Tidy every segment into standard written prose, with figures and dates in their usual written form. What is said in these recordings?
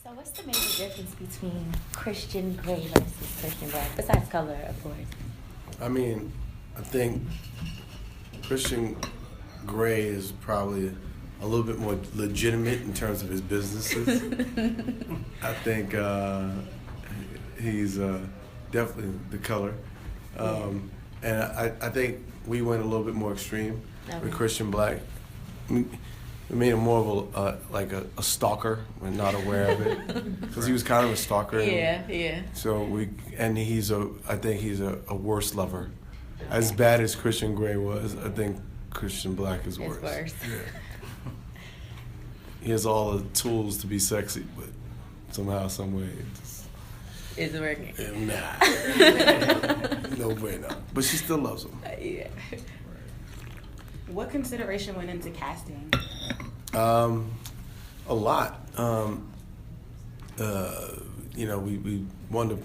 So what's the major difference between Christian Grey versus Christian Black, besides color, of course? I mean, I think Christian Grey is probably a little bit more legitimate in terms of his businesses. I think he's definitely the color. And I think we went a little bit more extreme with Christian Black. We made him more of a stalker when not aware of it, because he was kind of a stalker. Yeah. So I think he's a worse lover. As bad as Christian Grey was, I think Christian Black is worse. It's worse. Yeah. He has all the tools to be sexy, but somehow, some way, it's working. Nah. No bueno. But she still loves him. Yeah. What consideration went into casting? A lot. We wanted to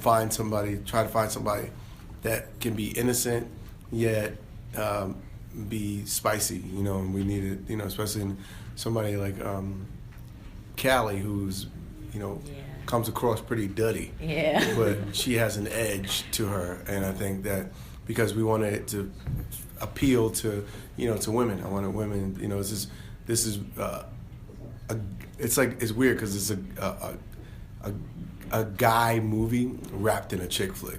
try to find somebody that can be innocent yet be spicy, and we needed, especially somebody like Callie, who's, comes across pretty duddy. Yeah. But she has an edge to her, and I think that because we wanted it to appeal to, to women. I wanted women, it's weird because it's a guy movie wrapped in a chick flick.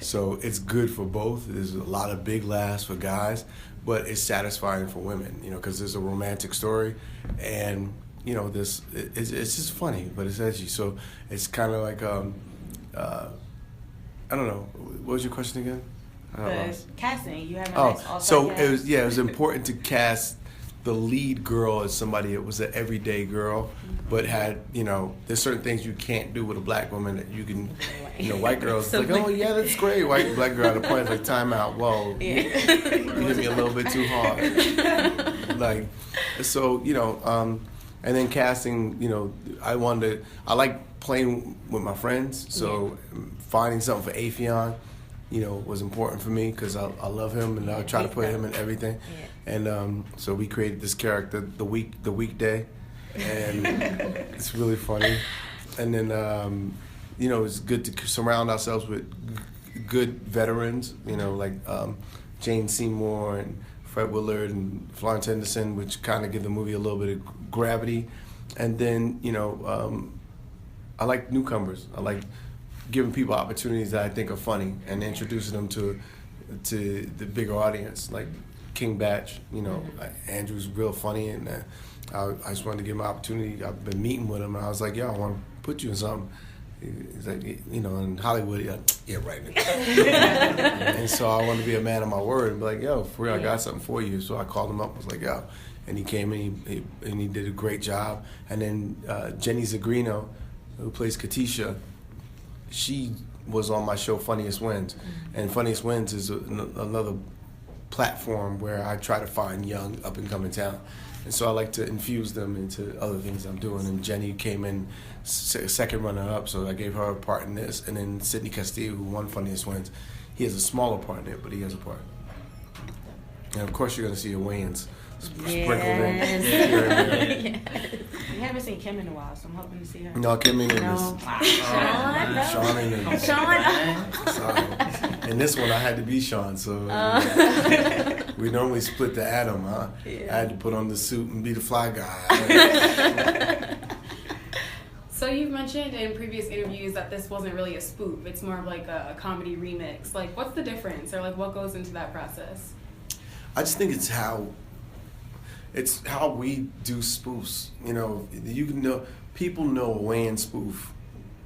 So it's good for both. There's a lot of big laughs for guys, but it's satisfying for women, because there's a romantic story, and it's just funny, but it's edgy. So it's kind of like I don't know. What was your question again? The casting. You haven't asked all so it was important to cast the lead girl as somebody that was an everyday girl, but had, there's certain things you can't do with a black woman that you can, white girls like, oh yeah, that's great. Black girl at a point like, time out. Whoa, you hit me a little bit too hard. And then casting, I like playing with my friends, so finding something for Afion, was important for me because I love him and I try to put him in everything. Yeah. And so we created this character, the weekday, and it's really funny. And then it's good to surround ourselves with good veterans, like Jane Seymour and Fred Willard and Florence Henderson, which kind of give the movie a little bit of gravity. And then I like newcomers. I like giving people opportunities that I think are funny and introducing them to the bigger audience, like King Batch. Andrew's real funny, and I just wanted to give him an opportunity. I've been meeting with him, and I was like, yo, I want to put you in something. He's like, in Hollywood, yeah, right. And so I wanted to be a man of my word and be like, yo, for real, I got something for you. So I called him up, I was like, yo. And he came in, and he did a great job. And then Jenny Zagrino, who plays Katisha, she was on my show Funniest Wins. And Funniest Wins is another platform where I try to find young, up-and-coming talent. And so I like to infuse them into other things I'm doing. And Jenny came in second runner-up, so I gave her a part in this. And then Sidney Castillo, who won Funniest Wins, he has a smaller part in it, but he has a part. And of course you're going to see a Wayans sprinkled in. Yes. We haven't seen Kim in a while, so I'm hoping to see her. No, Kim ain't in this. Sean ain't in this. Sorry. In this one, I had to be Sean, so we normally split the atom, huh? Yeah. I had to put on the suit and be the fly guy. So you've mentioned in previous interviews that this wasn't really a spoof. It's more of like a comedy remix. Like, what's the difference, or like what goes into that process? I just think it's how we do spoofs. People know a Wayans spoof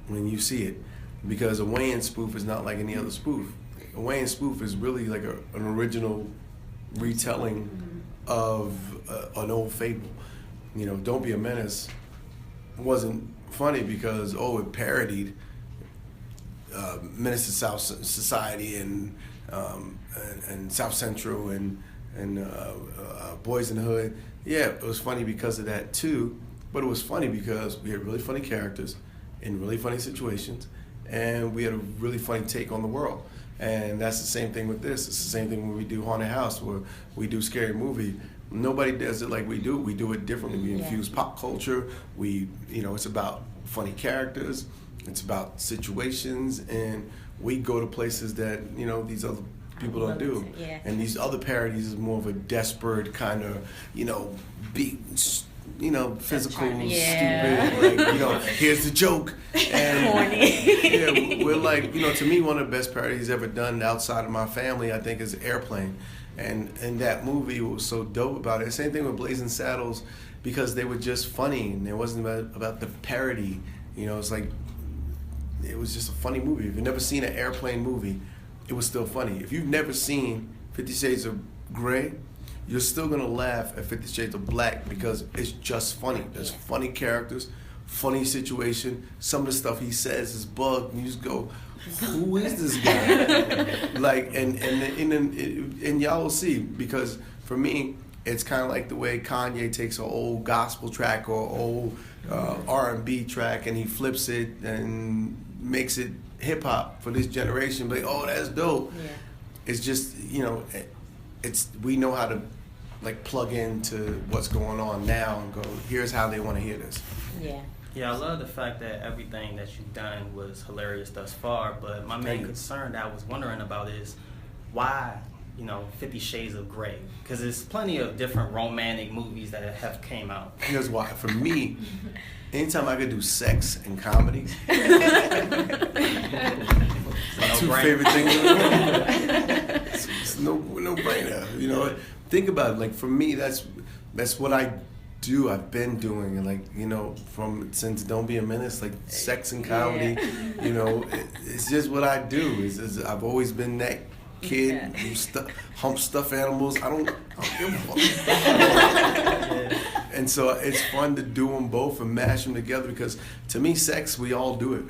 when you see it, because a Wayans spoof is not like any other spoof. A Wayans spoof is really like an original retelling of an old fable. Don't Be a Menace wasn't funny because it parodied Menace to South Society and South Central and Boys in the Hood. Yeah, it was funny because of that too, but it was funny because we had really funny characters in really funny situations, and we had a really funny take on the world. And that's the same thing with this. It's the same thing when we do Haunted House, where we do Scary Movie. Nobody does it like we do. We do it differently. We infuse pop culture. It's about funny characters. It's about situations, and we go to places that these other people don't do. Yeah. And these other parodies is more of a desperate kind of physical, Yeah. stupid. Like here's the joke. And Corny. yeah, we're like to me one of the best parodies ever done outside of my family I think is Airplane, and that movie what was so dope about it. Same thing with Blazing Saddles, because they were just funny and it wasn't about the parody. It's like it was just a funny movie. If you've never seen an Airplane movie, it was still funny. If you've never seen 50 Shades of Grey, you're still gonna laugh at 50 Shades of Black because it's just funny. There's funny characters, funny situation. Some of the stuff he says is bugged, and you just go, "Who is this guy?" Like, and y'all will see, because for me, it's kind of like the way Kanye takes an old gospel track or old R&B track and he flips it and makes it hip hop for this generation. Like, oh, that's dope. Yeah. It's just we know how to like plug into what's going on now and go, here's how they want to hear this. Yeah. Yeah, I love the fact that everything that you've done was hilarious thus far, but my main concern that I was wondering about is why 50 Shades of Grey, because there's plenty of different romantic movies that have came out. Here's why. For me, anytime I could do sex and comedy, two favorite things in the world. It's no brainer. Think about it. Like for me, that's what I do. I've been doing, and since Don't Be a Menace, like sex and comedy. Yeah. It's just what I do. I've always been that kid who hump stuffed animals. I don't give a fuck. And so it's fun to do them both and mash them together, because to me, sex, we all do it.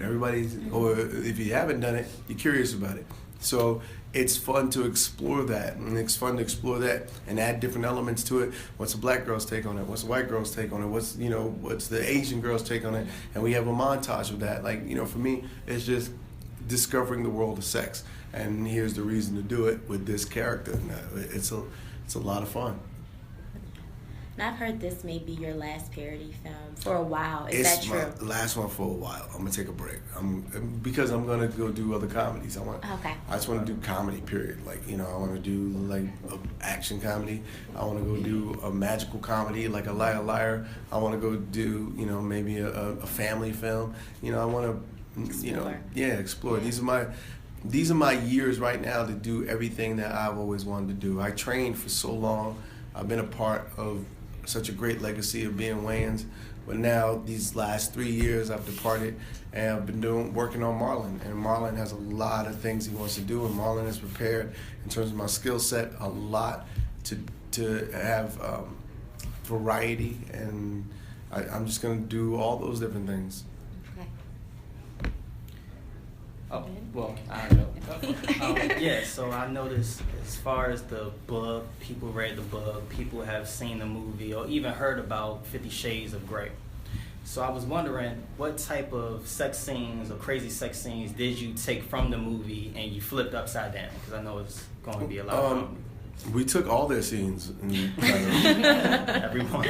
Or if you haven't done it, you're curious about it. So it's fun to explore that, and it's fun to explore that and add different elements to it. What's a black girl's take on it? What's a white girl's take on it? What's the Asian girl's take on it? And we have a montage of that. For me, it's just discovering the world of sex. And here's the reason to do it with this character. It's a lot of fun. And I've heard this may be your last parody film for a while. Is It's that true? my last one for a while. I'm gonna take a break. Because I'm gonna go do other comedies. Okay. I just want to do comedy. Period. I want to do like a action comedy. I want to go do a magical comedy, like a Liar Liar. I want to go do maybe a family film. I want to Explore. Explore. Yeah. These are my years right now to do everything that I've always wanted to do. I trained for so long. I've been a part of such a great legacy of being Wayans. But now, these last 3 years, I've departed and I've been working on Marlon. And Marlon has a lot of things he wants to do, and Marlon is prepared in terms of my skill set a lot to have variety. And I'm just going to do all those different things. Oh, well, I don't know. So I noticed as far as the book, people read the book, people have seen the movie, or even heard about 50 Shades of Grey. So I was wondering, what type of sex scenes or crazy sex scenes did you take from the movie and you flipped upside down? Because I know it's going to be a lot of fun. We took all their scenes and everyone.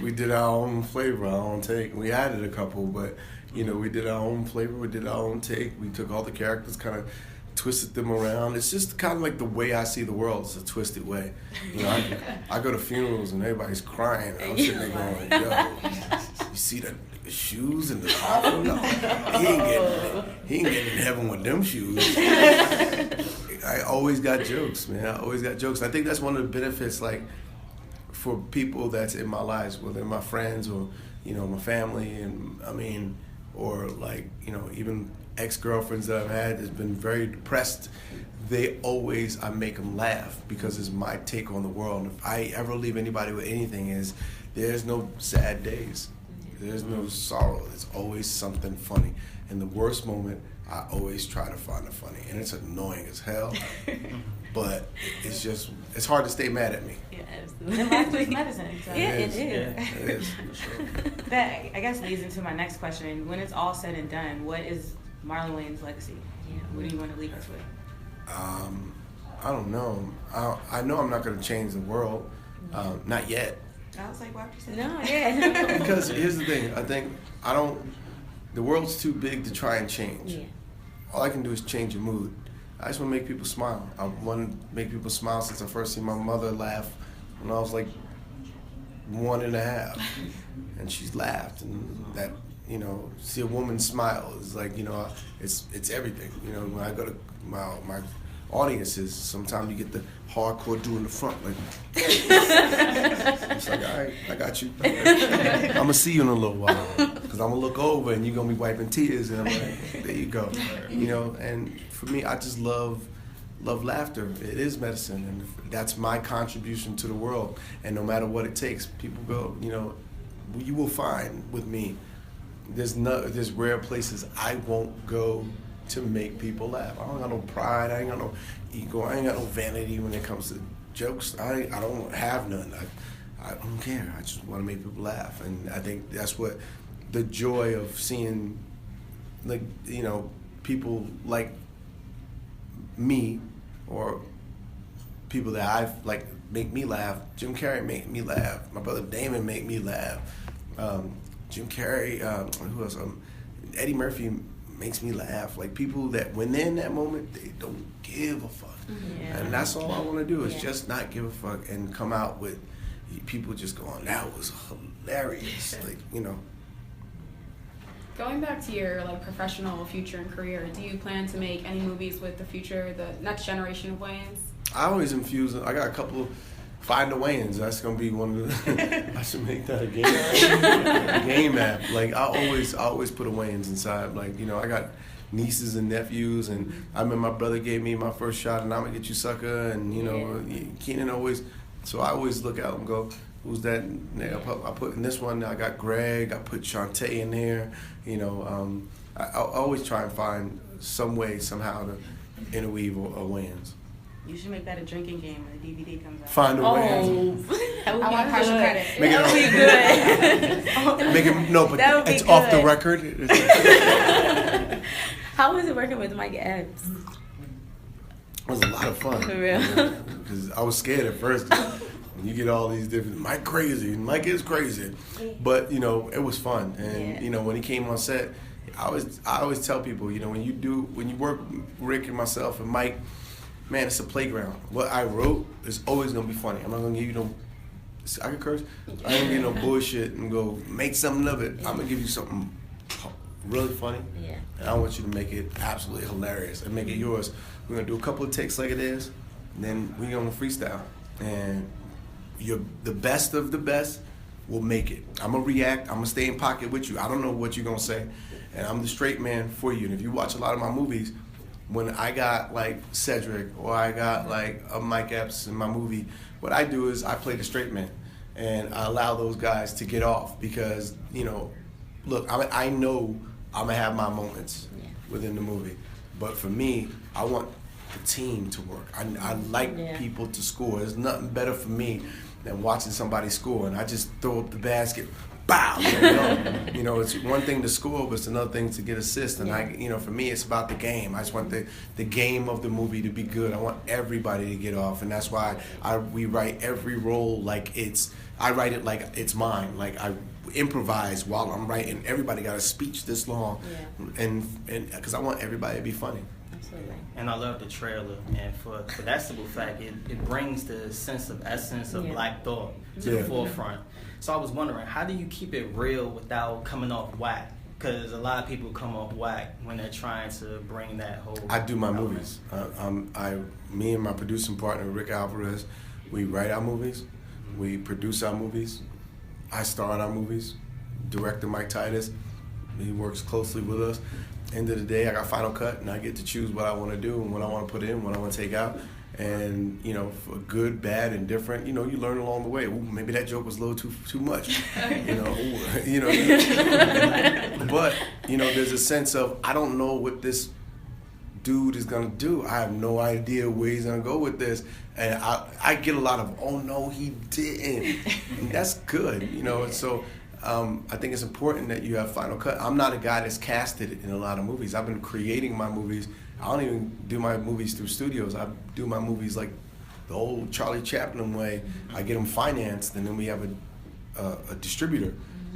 We did our own flavor, our own take. We added a couple, but we did our own flavor, we did our own take. We took all the characters, kind of twisted them around. It's just kind of like the way I see the world. It's a twisted way. I go to funerals and everybody's crying. I'm sitting there going, yo, you see the shoes in the coffin? No, he ain't getting in heaven with them shoes. I always got jokes, man. I always got jokes. I think that's one of the benefits, like, for people that's in my lives, whether my friends or, my family, and or like, even ex-girlfriends that I've had that's been very depressed. I make them laugh because it's my take on the world. If I ever leave anybody with anything, there's no sad days. There's no sorrow. There's always something funny. In the worst moment, I always try to find the funny. And it's annoying as hell. But it's hard to stay mad at me. Yeah, absolutely. And life is medicine. So. Yeah, it is. Yeah, it is. For sure. That, I guess, leads into my next question. When it's all said and done, what is Marlon Wayans' legacy? Yeah. What do you want to leave us with? I don't know. I know I'm not going to change the world. Not yet. I was like, why would you say No, that? yeah. Because here's the thing. I think the world's too big to try and change. Yeah. All I can do is change a mood. I just want to make people smile. I want to make people smile since I first seen my mother laugh when I was like 1.5, and she's laughed, and that, you know, see a woman smile is like, you know, it's everything. You know, when I go to my audiences, sometimes you get the hardcore dude in the front, like, it's like, all right, I got you. I'm gonna see you in a little while, because I'm gonna look over and you're gonna be wiping tears, and I'm like, there you go. You know, and for me, I just love laughter. It is medicine, and that's my contribution to the world. And no matter what it takes, people go, you know, you will find with me, there's rare places I won't go to make people laugh. I don't got no pride, I ain't got no ego, I ain't got no vanity when it comes to jokes. I don't have none. I don't care. I just want to make people laugh. And I think that's what the joy of seeing, like, you know, people like me, or people that I've like make me laugh. Jim Carrey make me laugh. My brother Damon make me laugh. Jim Carrey, who else? Eddie Murphy makes me laugh. Like, people that when they're in that moment, they don't give a fuck. Yeah. And that's all I want to do is just not give a fuck and come out with people just going, that was hilarious. Like, you know. Going back to your like professional future and career, do you plan to make any movies with the next generation of Wayans? I always infuse. I got a couple of Find the Wayans. That's gonna be one of the. I should make that a game app. Like, I always put a Wayans inside. Like, you know, I got nieces and nephews, and I remember my brother gave me my first shot, and I'm gonna get you, sucker. And you know, Keenan always. So I always look out and go, who's that? I put in this one. I got Greg. I put Shantae in there. You know, I always try and find some way somehow to interweave a Wayans. You should make that a drinking game when the DVD comes out. Find a Wayans. That would I want be partial good. credit. Make That would be good. Make it, no, but That would be it's off the good. record. How was it working with Mike Epps? It was a lot of fun. For real? Because I was scared at first. When you get all these different, Mike crazy, and Mike is crazy. But, you know, it was fun. And, you know, when he came on set, I always tell people, you know, when you work with Rick and myself and Mike, man, it's a playground. What I wrote is always going to be funny. I'm not going to give you no, I can curse? I ain't going to give you no bullshit and go make something of it. I'm going to give you something really funny. Yeah. And I want you to make it absolutely hilarious and make it yours. We're going to do a couple of takes like it is, and then we're going to freestyle. And the best of the best will make it. I'm going to react. I'm going to stay in pocket with you. I don't know what you're going to say. And I'm the straight man for you. And if you watch a lot of my movies, when I got like Cedric or I got like a Mike Epps in my movie, what I do is I play the straight man. And I allow those guys to get off because, you know, look, I know I'm going to have my moments within the movie. But for me, I want the team to work. I like people to score. There's nothing better for me than watching somebody score. And I just throw up the basket, bow. You know, it's one thing to score, but it's another thing to get assists. And you know, for me, it's about the game. I just want the game of the movie to be good. I want everybody to get off, and that's why we write every role like I write it like it's mine. Like I improvise while I'm writing. Everybody got a speech this long, and because I want everybody to be funny. Absolutely. And I love the trailer, and for that simple fact, it brings the sense of essence of Black thought to the forefront. So I was wondering, how do you keep it real without coming off whack? Because a lot of people come off whack when they're trying to bring that whole. I do my element. movies. Me and my producing partner Rick Alvarez, we write our movies, we produce our movies, I star in our movies. Director Mike Titus, he works closely with us. End of the day, I got final cut, and I get to choose what I want to do and what I want to put in, what I want to take out. And you know, for good, bad, and different, you know, you learn along the way. Ooh, maybe that joke was a little too much, you know. But you know, there's a sense of I don't know what this dude is gonna do. I have no idea where he's gonna go with this, and I get a lot of oh no he didn't, and that's good, you know. And so I think it's important that you have final cut. I'm not a guy that's casted in a lot of movies. I've been creating my movies. I don't even do my movies through studios. I do my movies like the old Charlie Chaplin way. I get them financed, and then we have a distributor.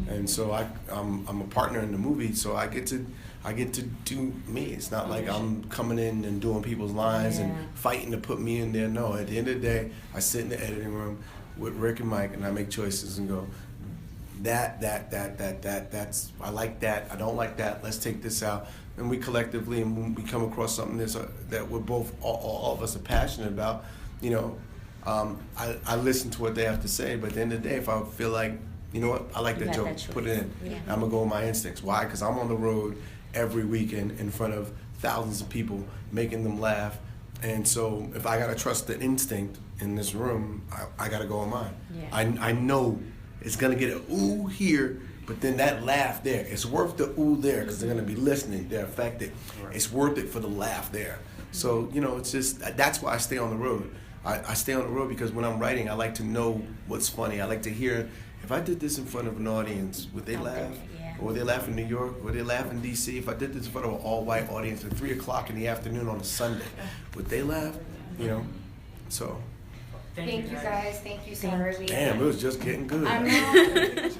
And so I'm a partner in the movie, so I get to do me. It's not like I'm coming in and doing people's lines and fighting to put me in there. No, at the end of the day, I sit in the editing room with Rick and Mike, and I make choices and go, that's I like that. I don't like that. Let's take this out. And we collectively, and when we come across something that we're both all of us are passionate about, you know, I listen to what they have to say. But at the end of the day, if I feel like, you know what, I like that joke, put it in. Yeah. I'm gonna go with my instincts. Why? Because I'm on the road every weekend in front of thousands of people, making them laugh. And so if I gotta trust the instinct in this room, I gotta go with mine. Yeah. I know it's gonna get an ooh here, but then that laugh there, it's worth the ooh there because they're gonna be listening, they're affected. Right. It's worth it for the laugh there. So, you know, it's just, that's why I stay on the road. I stay on the road because when I'm writing, I like to know what's funny. I like to hear, if I did this in front of an audience, would they laugh? Yeah. Or would they laugh in New York? Would they laugh in DC? If I did this in front of an all-white audience at 3 o'clock in the afternoon on a Sunday, would they laugh? You know? So. Thank you guys. Thank you, Sarah. Damn, it was just getting good. I know.